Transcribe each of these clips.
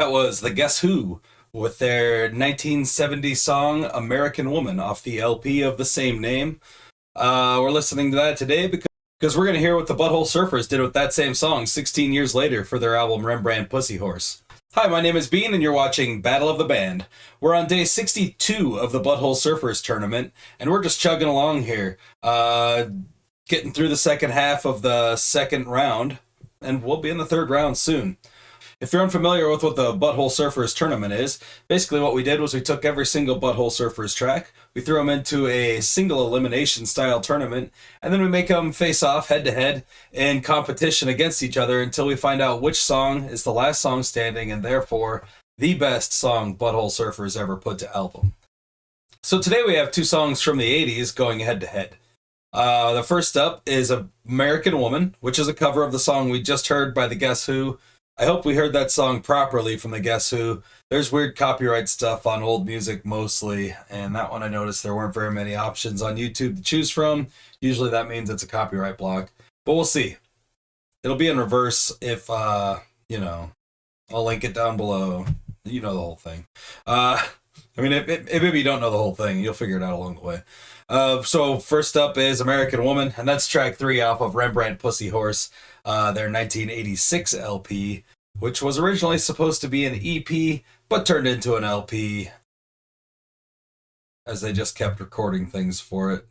That was the Guess Who with their 1970 song American Woman off the LP of the same name. We're listening to that today because we're going to hear what the Butthole Surfers did with that same song 16 years later for their album Rembrandt Pussy Horse. Hi, my name is Bean, and you're watching Battle of the Band. We're on day 62 of the Butthole Surfers tournament, and we're just chugging along here, getting through the second half of the second round, and we'll be in the third round soon. If you're unfamiliar with what the Butthole Surfers tournament is, basically what we did was we took every single Butthole Surfers track, we threw them into a single elimination style tournament, and then we make them face off head to head in competition against each other until we find out which song is the last song standing and therefore the best song Butthole Surfers ever put to album. So today we have two songs from the 80s going head to head. The first up is American Woman, which is a cover of the song we just heard by the Guess Who. I hope we heard that song properly from the Guess Who. There's weird copyright stuff on old music mostly, and that one I noticed there weren't very many options on YouTube to choose from. Usually that means it's a copyright block, but we'll see. It'll be in reverse if, I'll link it down below. You know the whole thing. If maybe you don't know the whole thing, you'll figure it out along the way. So first up is American Woman, and that's track 3 off of Rembrandt Pussy Horse, their 1986 LP, which was originally supposed to be an EP, but turned into an LP, as they just kept recording things for it.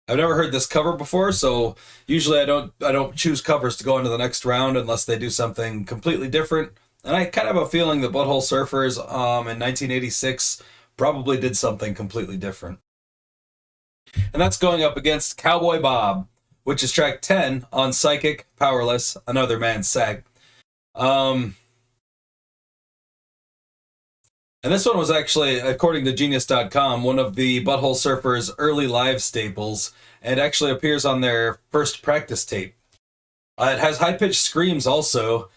I've never heard this cover before, so usually I don't choose covers to go into the next round unless they do something completely different. And I kind of have a feeling the Butthole Surfers in 1986 probably did something completely different. And that's going up against Cowboy Bob, which is track 10 on Psychic, Powerless, Another Man's Sack. And this one was actually, according to Genius.com, one of the Butthole Surfers' early live staples, and actually appears on their first practice tape. It has high-pitched screams also,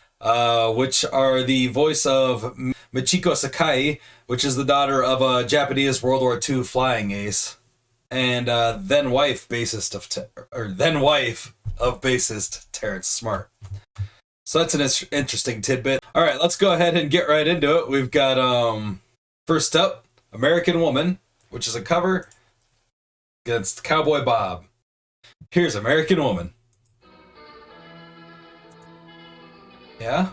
which are the voice of Michiko Sakai, which is the daughter of a Japanese World War II flying ace, and then wife of bassist Terrence Smart. So that's an interesting tidbit. All right, let's go ahead and get right into it. We've got first up American Woman, which is a cover against Cowboy Bob. Here's American Woman. Yeah?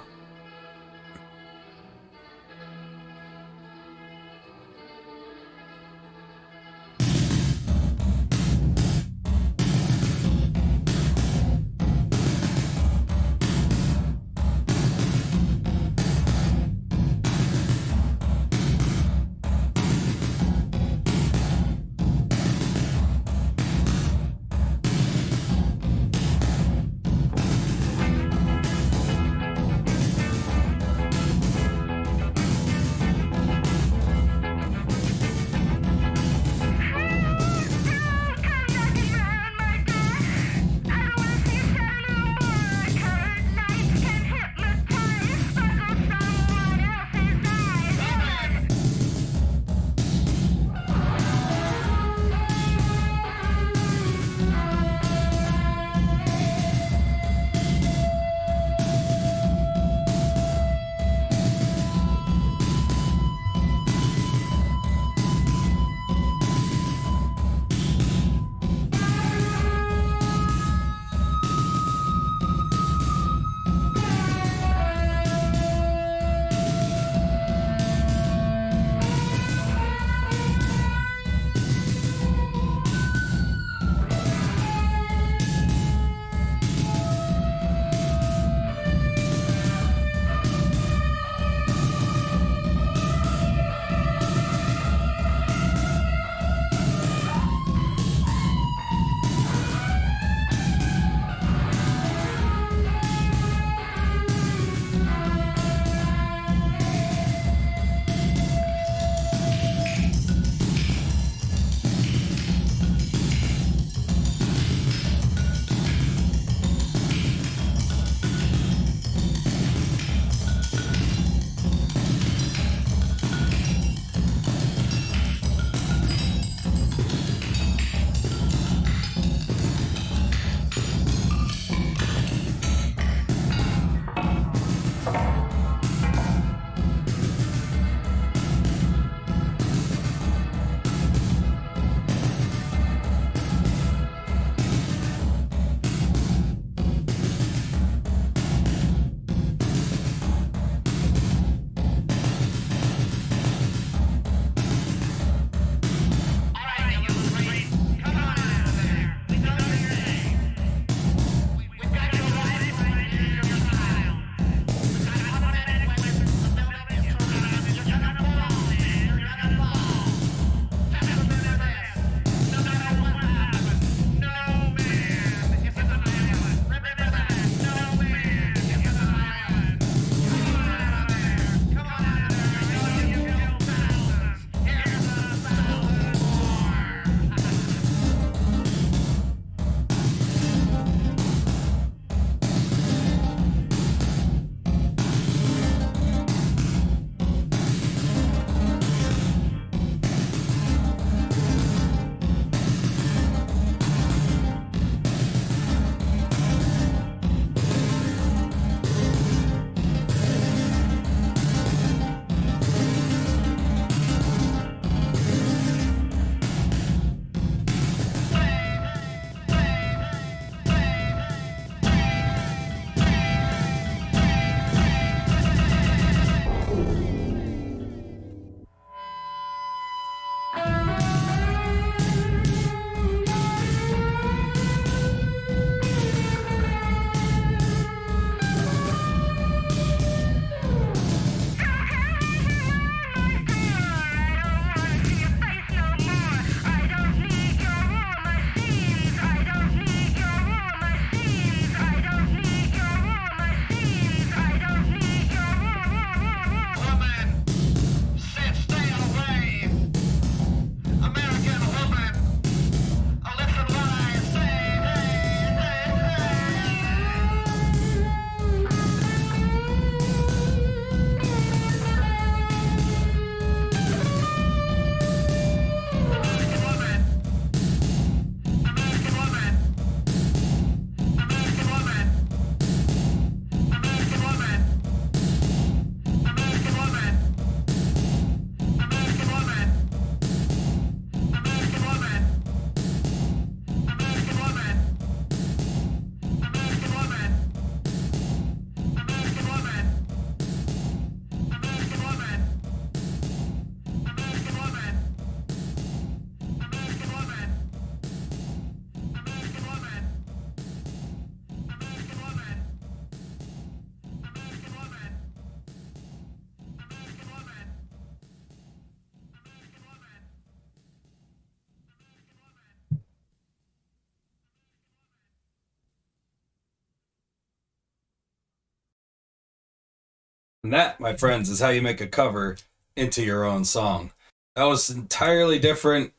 And that, my friends, is how you make a cover into your own song. That was entirely different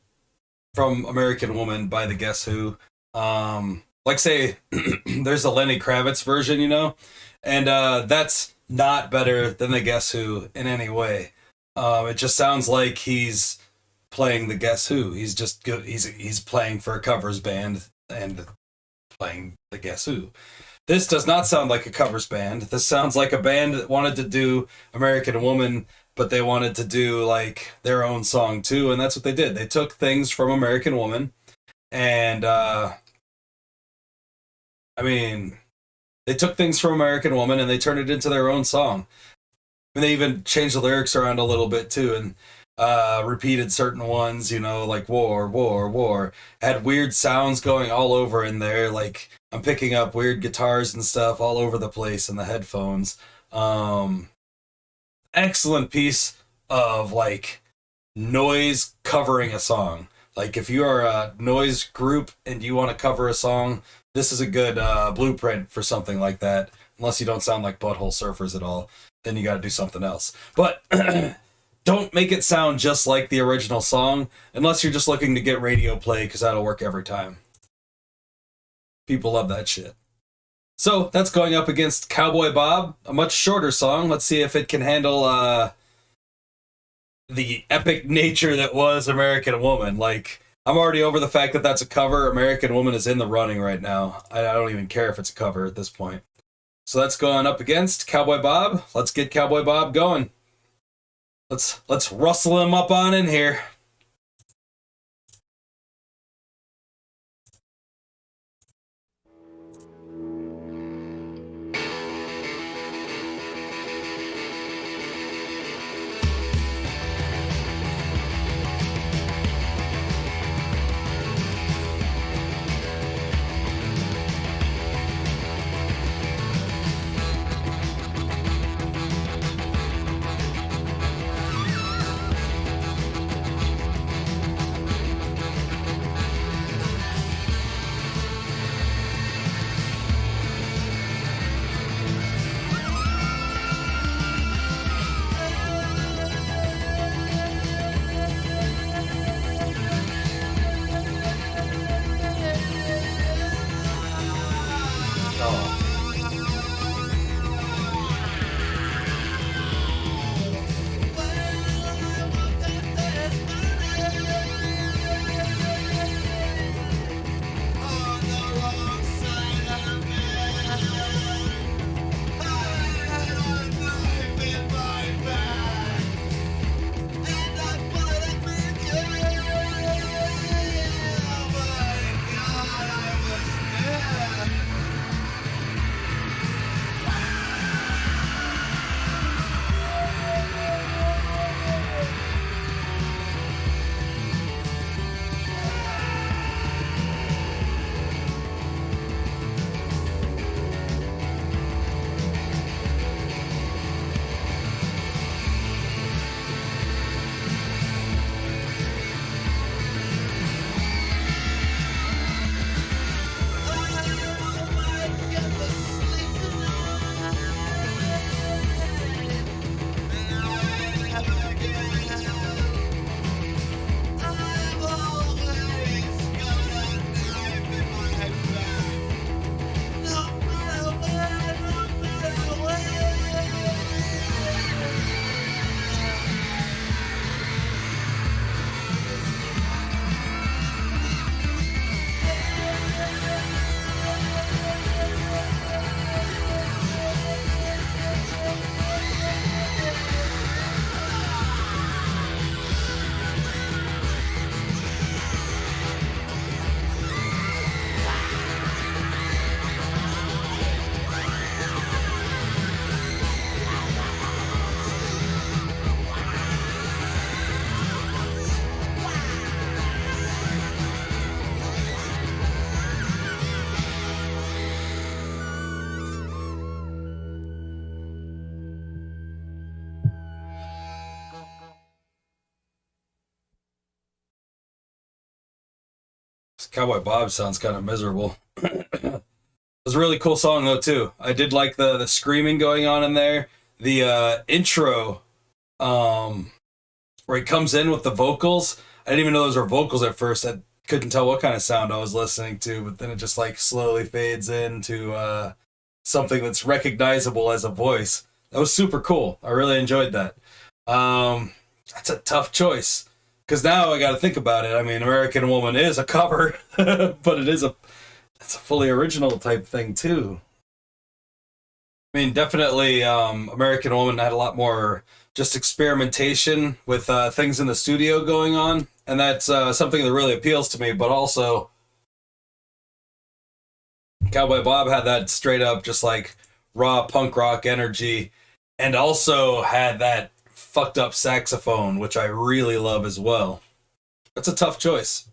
from American Woman by the Guess Who. Like say there's a Lenny Kravitz version, and that's not better than the Guess Who in any way. It just sounds like he's playing the Guess Who. He's just good. He's playing for a covers band and playing the Guess Who. This does not sound like a covers band. This sounds like a band that wanted to do American Woman, but they wanted to do like their own song too, and that's what they did. They took things from American Woman, and they took things from American Woman and they turned it into their own song. And they even changed the lyrics around a little bit too, and repeated certain ones, like war, war, war. Had weird sounds going all over in there, like I'm picking up weird guitars and stuff all over the place in the headphones. Excellent piece of like noise covering a song. Like if you are a noise group and you want to cover a song, this is a good blueprint for something like that. Unless you don't sound like Butthole Surfers at all, then you got to do something else. But don't make it sound just like the original song, unless you're just looking to get radio play, because that'll work every time. People love that shit. So that's going up against Cowboy Bob, a much shorter song. Let's see if it can handle the epic nature that was American Woman. Like, I'm already over the fact that that's a cover. American Woman is in the running right now. I don't even care if it's a cover at this point. So that's going up against Cowboy Bob. Let's get Cowboy Bob going. Let's rustle him up on in here. Cowboy Bob sounds kind of miserable. It was a really cool song though too. I did like the screaming going on in there. the intro, where he comes in with the vocals. I didn't even know those were vocals at first. I couldn't tell what kind of sound I was listening to, but then it just like slowly fades into something that's recognizable as a voice. That was super cool. I really enjoyed that. That's a tough choice, because now I got to think about it. I mean, American Woman is a cover, but it's a fully original type thing too. I mean, definitely, American Woman had a lot more just experimentation with things in the studio going on, and that's something that really appeals to me. But also, Cowboy Bob had that straight up, just like raw punk rock energy, and also had that fucked up saxophone, which I really love as well. That's a tough choice.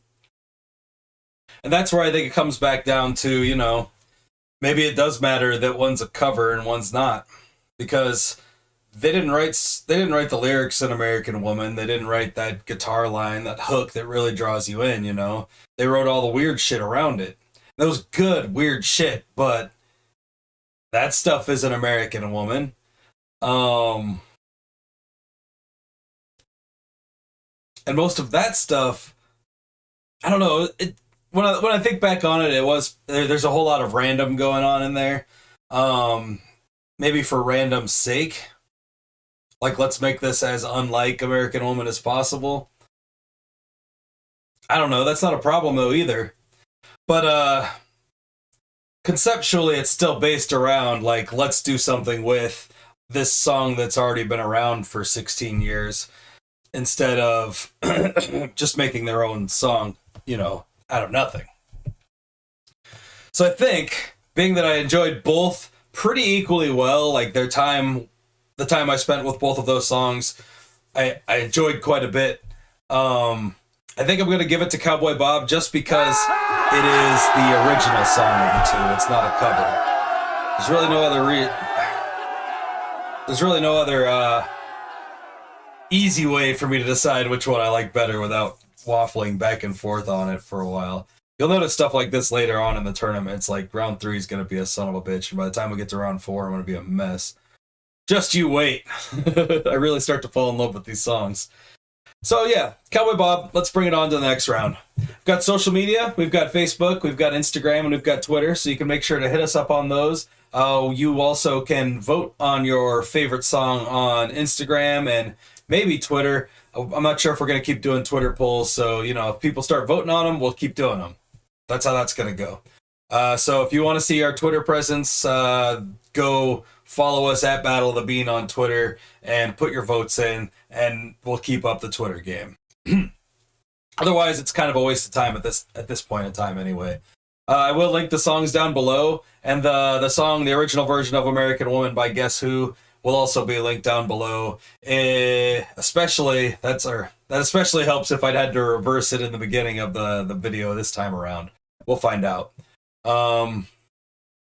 And that's where I think it comes back down to, you know, maybe it does matter that one's a cover and one's not, because they didn't write the lyrics in American Woman. They didn't write that guitar line, that hook that really draws you in, you know. They wrote all the weird shit around it. That was good, weird shit, but that stuff is an American Woman. And most of that stuff, I don't know. When I think back on it, it was there's a whole lot of random going on in there. Maybe for random's sake, like let's make this as unlike American Woman as possible. I don't know. That's not a problem though either. But conceptually, it's still based around like let's do something with this song that's already been around for 16 years. Instead of just making their own song, you know, out of nothing. So I think, being that I enjoyed both pretty equally well, like the time I spent with both of those songs, I enjoyed quite a bit. I think I'm going to give it to Cowboy Bob just because it is the original song of the two. It's not a cover. There's really no other easy way for me to decide which one I like better without waffling back and forth on it for a while. You'll notice stuff like this later on in the tournament. It's like round 3 is going to be a son of a bitch, and by the time we get to round 4, I'm going to be a mess. Just you wait. I really start to fall in love with these songs. So yeah, Cowboy Bob, let's bring it on to the next round. We've got social media, we've got Facebook, we've got Instagram, and we've got Twitter, so you can make sure to hit us up on those. You also can vote on your favorite song on Instagram and maybe Twitter. I'm not sure if we're going to keep doing Twitter polls, so, you know, if people start voting on them, we'll keep doing them. That's how that's going to go. So if you want to see our Twitter presence, go follow us at Battle of the Bean on Twitter and put your votes in, and we'll keep up the Twitter game. Otherwise, it's kind of a waste of time at this point in time anyway. I will link the songs down below, and the original version of American Woman by Guess Who will also be linked down below. That especially helps if I'd had to reverse it in the beginning of the video this time around. We'll find out.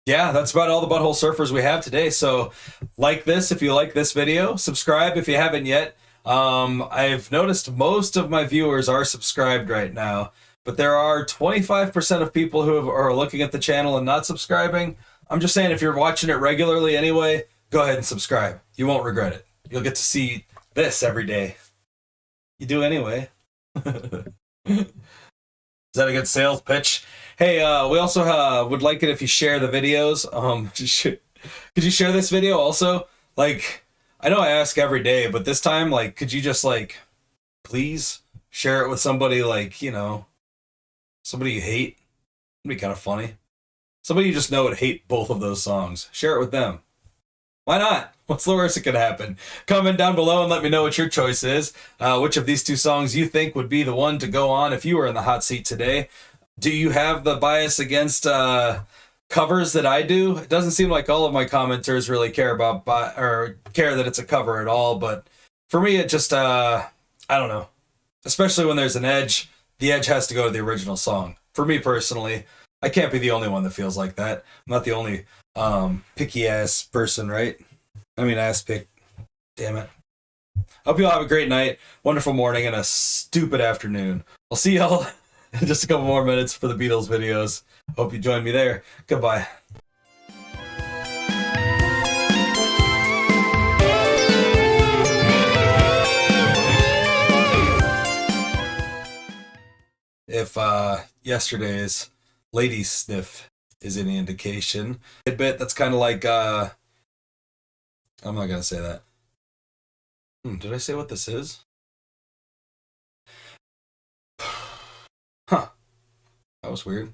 Yeah, that's about all the Butthole Surfers we have today. So like this if you like this video. Subscribe if you haven't yet. I've noticed most of my viewers are subscribed right now, but there are 25% of people who are looking at the channel and not subscribing. I'm just saying, if you're watching it regularly anyway, go ahead and subscribe. You won't regret it. You'll get to see this every day. You do anyway. Is that a good sales pitch? Hey, we also would like it if you share the videos. Could you share this video also? Like, I know I ask every day, but this time, like, could you just, like, please share it with somebody, like, you know, somebody you hate? It'd be kind of funny. Somebody you just know would hate both of those songs. Share it with them. Why not? What's the worst that could happen? Comment down below and let me know what your choice is. Which of these two songs you think would be the one to go on if you were in the hot seat today. Do you have the bias against covers that I do? It doesn't seem like all of my commenters really care about or care that it's a cover at all, but for me it just I don't know. Especially when there's an edge, the edge has to go to the original song. For me personally, I can't be the only one that feels like that. I'm not the only picky ass person, right? I mean ass pick. Damn it. Hope you all have a great night, wonderful morning, and a stupid afternoon. I'll see y'all in just a couple more minutes for the Beatles videos. Hope you join me there. Goodbye. if yesterday's lady sniff is any indication. Tidbit that's kind of like I'm not gonna say that. Did I say what this is? Huh. That was weird.